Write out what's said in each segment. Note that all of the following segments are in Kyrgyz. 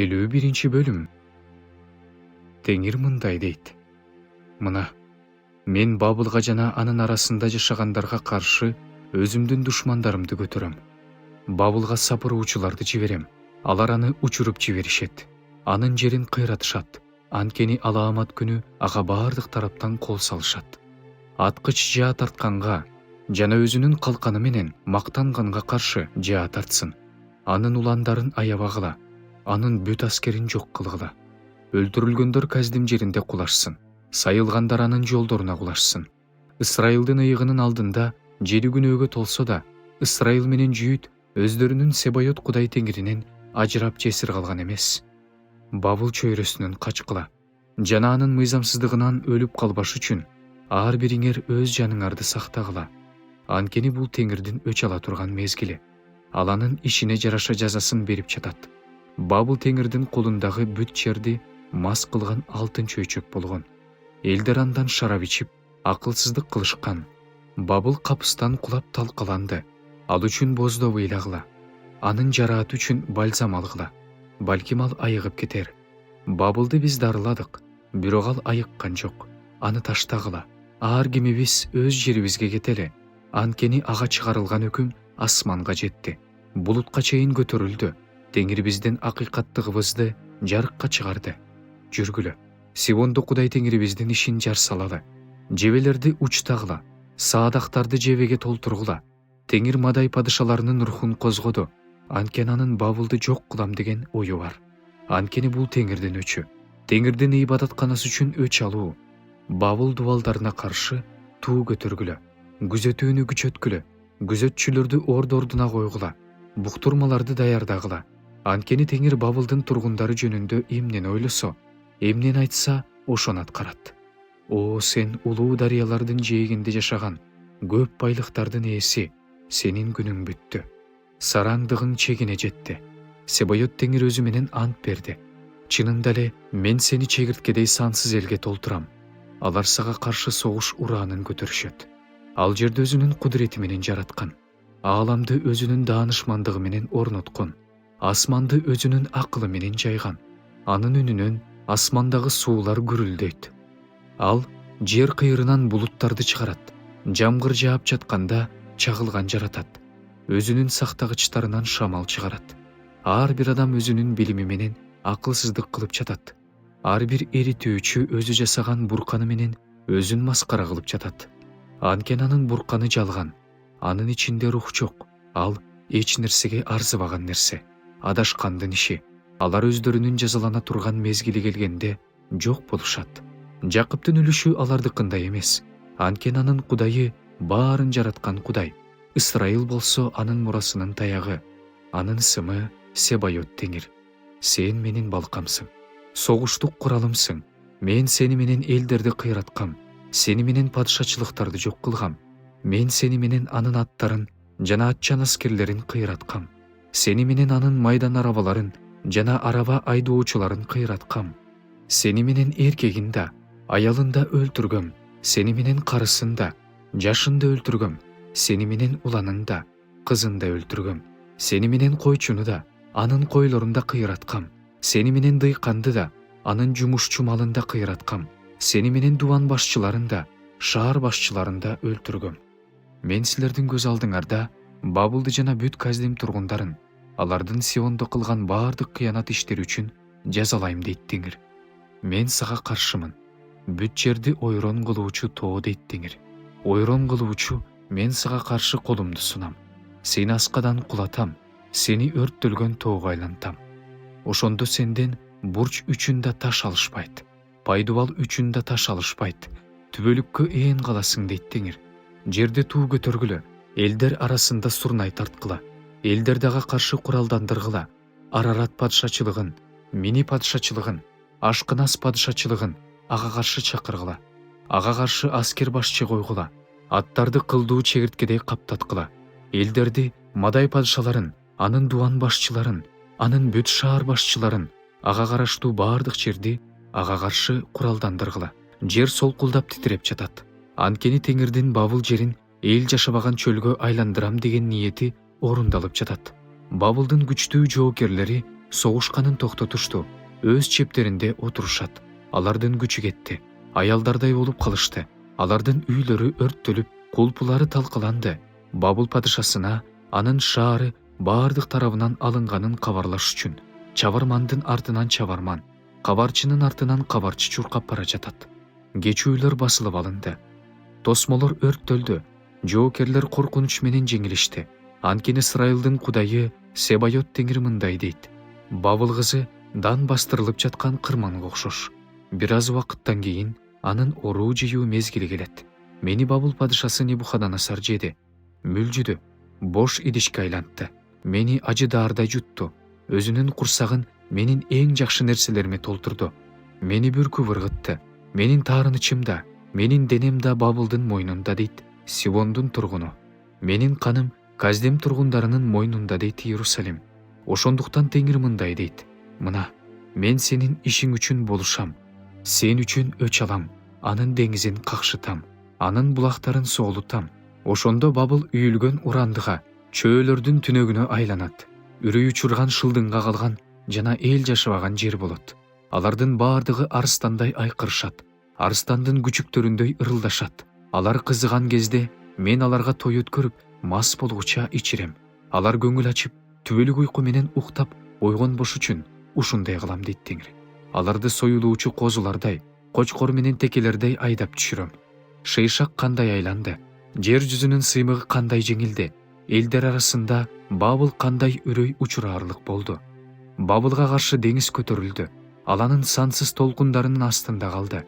51-бөлүм. Теңир мындай дейт: мына, мен Бабылга жана анын арасында жашагандарга каршы өзүмдүн душмандарымды көтөрөм. Бабылга сапыруучуларды жиберем, алар аны учуруп жиберишет, анын жерин кыйратышат, анткени алаамат күнү ага баардык тараптан кол салышат. Аткыч жаа тартканга жана өзүнүн калканы менен мактанганга каршы жаа тартсын. Анын уландарын аябагыла, анын бүт аскерин жок кылгыла. Өлтүрүлгөндөр Каздим жеринде кулашсын, сайылгандар анын жолдоруна кулашсын. Ысрайылдын ыйыгынын алдында 7 күнөөгө толсо да, Ысрайыл менен Жүйүт өздөрүнүн Себайот Кудай Теңиринен ажырап жесир калган эмес. Бабыл чөйрөсүнөн качкыла жана анын мыйзамсыздыгынан өлүп калбаш үчүн ар бириңер өз жаныңарды сактагыла. Анткени бул Теңирдин өч ала турган мезгили. Ал анын ишине жараша жазасын берип жатат. Бабыл Теңирдин колундагы бүт жерди мас кылган алтын чөйчөк болгон. Элдер андан шарап ичип, акылсыздык кылышкан. Бабыл капыстан кулап талкаланды. Ал үчүн боздоо ыйлагыла. Анын жарааты үчүн бальзам алгыла. Балким ал айыгып кетер. Бабылды биз дарыладык, бирок ал айыккан жок. Аны таштагыла. Ар кимибиз өз жерибизге кетели. Анткени ага чыгарылган өкүм асманга жетти. Булутка чейин көтөрүлдү. Теңир биздин акыйкаттыгыбызды жарыкка чыгарды. Жүргүлө. Сиондо Кудай Теңирибиздин ишин жар салалы. Жебелерди учтагыла. Саадактарды жебеге толтургула. Теңир Мадай падышаларынын рухун козгоду. Анткени анын Бабылды жок кылам деген ою бар. Анткени бул Теңирдин өчү. Теңирдин ибадатканасы үчүн өч алуу. Бабыл дубалдарына каршы туу көтөргүлө. Күзөтүүнү күчөткүлө. Күзөтчүлөрдү ордуна койгула. Буктурмаларды даярдагыла. Анткени Теңир Бабылдын тургундары жөнүндө эмнени ойлосо, эмнени айтса, ошону аткарат. О, сен улуу дарыялардын жээгинде жашаган, көп байлыктардын ээси, сенин күнүң бүттү. Сараңдыгың чегине жетти. Себайот Теңир өзү менен ант берди. Чынында эле мен сени чегирткедей сансыз элге толтурам. Алар сага каршы согуш ураанын көтөрүшөт. Ал жерди өзүнүн кудурети менен жараткан. Ааламды өзүнүн даанышмандыгы менен орноткон. Асманды өзүнүн акылы менен жайган. Анын үнүнөн асмандагы суулар гүрүлдөйт. Ал жер кыйрынан булуттарды чыгарат. Жамгыр жаап жатканда чагылган жаратат. Өзүнүн сактагычтарынан шамал чыгарат. Ар бир адам өзүнүн билими менен акылсыздык кылып жатат. Ар бир эритүүчү өзү жасаган бурканы менен өзүн маскара кылып жатат. Анткени анын бурканы жалган. Анын ичинде рух жок. Ал эч нерсеге арзыбаган нерсе. Адашкандын иши. Алар өздөрүнүн жазалана турган мезгили келгенде жок болушат. Жакыптын үлүшү алардыкындай эмес. Анткени анын Кудайы баарын жараткан Кудай. Ысрайыл болсо анын мурасынын таягы. Анын ысымы Себайот Теңир. Сен менин балкамсың. Согуштук куралымсың. Мен сени менен элдерди кыйраткам. Сени менен падышачылыктарды жок кылгам. Мен сени менен анын аттарын жана атчан аскерлерин кыйраткам. Сени менен анын майдан арабаларын жана араба айдоочуларын кыйраткам. Сени менен эркегин да, аялын да өлтүргөм. Сени менен карысын да, жашын да өлтүргөм. Сени менен уланын да, кызын да өлтүргөм. Сени менен койчуну да, анын койлорун да кыйраткам. Сени менен дыйканды да, анын жумушчу малын да кыйраткам. Сени менен дубан башчыларын да, шаар башчыларын да өлтүргөм. Мен силердин көз алдыңарда Бабылды жана бүт Каздим тургундарын, алардын Сиондо кылган баардык кыянат иштери үчүн жазалайм дейт Теңир. Мен сага каршымын. Бүт жерди ойрон кылуучу тоо дейт Теңир. Ойрон кылуучу, мен сага каршы колумду сунам. Сени аскадан кулатам, сени өрттөлгөн тоого айлантам. Ошондо сенден бурч үчүн да таш алышпайт. Пайдубал үчүн да таш алышпайт. Түбөлүккө ээн каласың дейт Теңир. Жерде туу көтөргүлө, элдер арасында сурнай тарткыла. Элдерди ага каршы куралдандыргыла. Арарат падышачылыгын, Мини падышачылыгын, Ашкынас падышачылыгын ага каршы чакыргыла. Ага каршы аскер башчы койгула. Аттарды кылдуу чегирткедей каптаткыла. Элдерди Мадай падышаларын, анын дуан башчыларын, анын бүт шаар башчыларын, ага караштуу баардык жерди ага каршы куралдандыргыла. Жер солкулдап титиреп жатат. Анткени Теңирдин Бабыл жерин эл жашабаган чөлгө айландырам деген ниети орундалып жатат. Бабылдын күчтүү жоокерлери согушканын токтотушту, өз чептеринде отурушат. Алардын күчү кетти, аялдардай болуп калышты. Алардын үйлөрү өрттөлүп, кулпулары талкаланды. Бабыл падышасына анын шаары баардык тарабынан алынганын кабарлаш үчүн чабармандын артынан чабарман, кабарчынын артынан кабарчы чуркап бара жатат. Кечүүлөр басылып алынды. Тосмолор өрттөлдү. Жоокерлер коркунуч менен жеңилишти. Анткени Ысрайылдын кудайы Себайот Теңир мындай дейт: Бабыл кызы дан бастырылып жаткан кырманга окшош. Бир аз убакыттан кийин анын оруу жыюу мезгили келет. Мени Бабыл падышасы Небухадоносор жеди, мүлжүдү, бош идишке айлантты. Мени ажы даардай жутту. Өзүнүн курсагын менин эң жакшы нерселериме толтурду. Мени бүркүп ыргытты. Менин таарынычымда, менин денем да Бабылдын мойнунда дейт Сиондун тургуну. Менин каным Каздем тургундарынын мойнунда дейт Иерусалим. Ошондуктан Теңир мындай дейт: мына, мен сенин ишиң үчүн болушам. Сен үчүн өч алам, анын деңизин какшытам, анын булактарын соолутам. Ошондо Бабыл үйүлгөн урандыга, чөөлөрдүн түнөгүнө айланат. Үрөй учурган шылдыңга калган жана эл жашабаган жер болот. Алардын баардыгы арстандай айкырышат, арстандын күчүктөрүндөй ырылдашат. Алар кызыган кезде мен аларга той өткөрүп, мас болгуча ичирем. Алар көңүл ачып, түбөлүк уйку менен уктап ойгонбош үчүн ушундай кылам дейт Теңир. Аларды союлуучу козулардай, кочкор менен текелердей айдап түшүрөм. Шыйшак кандай айланды, жер жүзүнүн сыймыгы кандай жеңилди, элдер арасында Бабыл кандай үрөй учураарлык болду. Бабылга каршы деңиз көтөрүлдү, ал анын сансыз толкундарынын астында калды.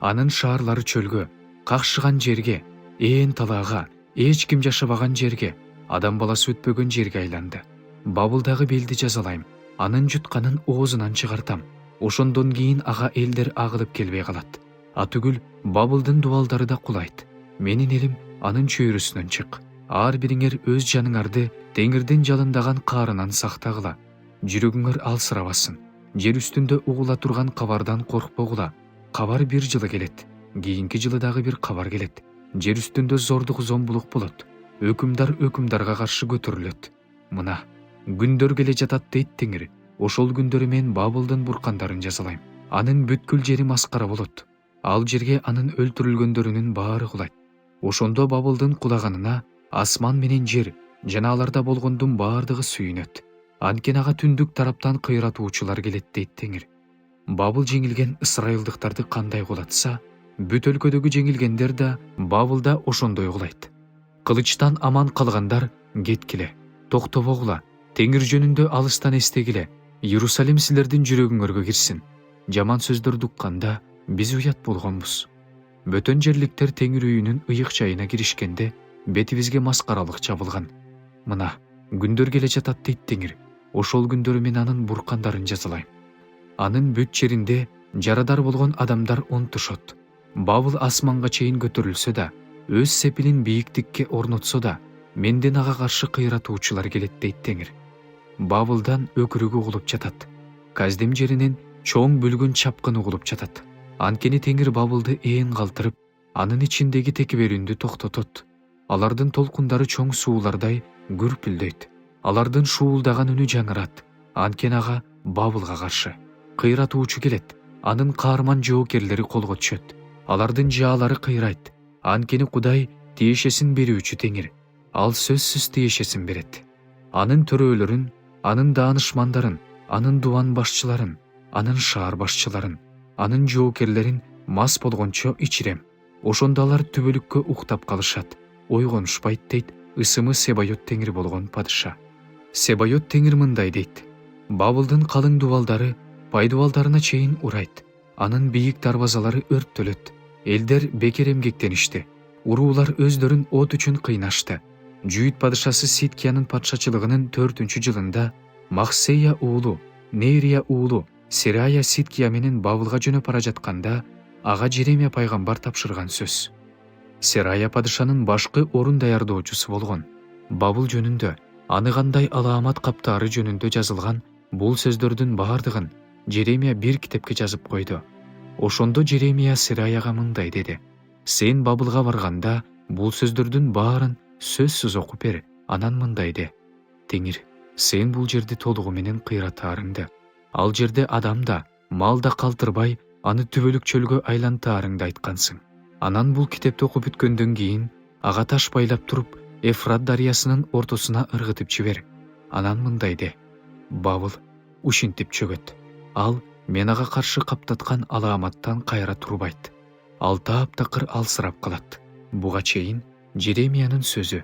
Анын шаарлары чөлгө, какшыган жерге, ээн талаага, эч ким жашабаган жерге, адам баласы өтпөгөн жерге айланды. Бабылдагы белди жазалайм, анын жутканын оозунан чыгартам. Ошондон кийин ага элдер агылып келбей калат. Атүгүл Бабылдын дубалдары да кулайт. Менин элим анын чөйрөсүнөн чык. Ар бириңер өз жаныңарды Теңирдин жалындаган каарынан сактагыла. Жүрөгүңөр алсырабасын. Жер үстүндө угула турган кабардан коркпогула. Кабар бир жылы келет, кийинки жылы дагы бир кабар келет. Жер үстүндө зордук зомбулук болот. Өкүмдар өкүмдарга каршы көтөрүлөт. Мына, күндөр келе жатат дейт Теңир. Ошол күндөрү мен Бабылдын буркандарын жазалайм. Анын бүткүл жери маскара болот. Ал жерге анын өлтүрүлгөндөрүнүн баары кулайт. Ошондо Бабылдын кулаганына асман менен жер жана аларда болгондун баардыгы сүйүнөт. Анткени ага түндүк тараптан кыйратуучулар келет дейт Теңир. Бабыл жеңилген ысрайылдыктарды кандай кулатса, бүт өлкөдөгү жеңилгендер да Бабылда ошондой кулайт. Кылычтан аман калгандар кеткиле, токтобогула, Теңир жөнүндө алыстан эстегиле. Иерусалим силердин жүрөгүңөргө кирсин. Жаман сөздөрдү укканда биз уят болгонбуз. Бөтөн жерликтер Теңир үйүнүн ыйык жайына киришкенде бетибизге маскаралык чабылган. Мына, күндөр келе жатат дейт Теңир. Ошол күндөрү мен анын буркандарын жазалайм. Анын бүт жеринде жарадар болгон адамдар онтушот. Бабыл асманга чейин көтөрүлсө да, өз сепилин бийиктикке орнотсо да, менден ага каршы кыйратуучулар келет дейт Теңир. Бабылдан өкүрүгү угулуп жатат. Каздем жеринен чоң бүлгүн чапкын угулуп жатат. Анткени Теңир Бабылды ээн калтырып, анын ичиндеги текеберүүндү токтотот. Алардын толкундары чоң суулардай күрпүлдөйт. Алардын шуулдаган үнү жаңырат. Анткени ага Бабылга каршы кыйратуучу келет. Анын каарман жоокерлери колго түшөт. Алардын жаалары кыйрайт. Анткени Кудай тиешесин берүүчү Теңир. Ал сөзсүз тиешесин берет. Анын төрөлөрүн, анын даанышмандарын, анын дубан башчыларын, анын шаар башчыларын, анын жоокерлерин мас болгончо ичирем. Ошондо алар түбөлүккө уктап калышат, ойгонушпайт дейт ысымы Себайот Теңир болгон падыша. Себайот Теңир мындай дейт: Бабылдын калың дубалдары пайдубалдарына чейин урайт. Анын бийик дарбазалары өрттөлөт. Элдер бекер эмгектеништи. Уруулар өздөрүн от үчүн кыйнашты. Жүйүт падышасы Ситкиянын патшачылыгынын 4-чү жылында Махсея уулу, Нерия уулу Серая Ситкия менен Бабылга жөнөп бара жатканда ага Жеремия пайгамбар тапшырган сөз. Серая падышанын башкы орун даярдоочусу болгон. Бабыл жөнүндө, аны кандай алаамат каптаары жөнүндө жазылган бул сөздөрдүн баардыгын Жеремия бир китепке жазып койду. Ошондо Жеремия Сераяга мындай деди: Сен Бабылга барганда бул сөздөрдүн баарын сөзсүз окуп бер. Анан мындай де: Теңир, сен бул жерди толугу менен кыйратаарыңды, ал жерде адам да, мал да калтырбай аны түбөлүк чөлгө айлантаарыңды айткансың. Анан бул китепти окуп бүткөндөн кийин ага таш байлап туруп Эфрат дарыясынын ортосуна ыргытып жибер. Анан мындай де: Бабыл ушинтип чөгөт. Ал мен ага каршы каптаткан аламаттан кайра турбайт. Ал таптакыр алсырап калат. Буга чейин Жеремиянын сөзү.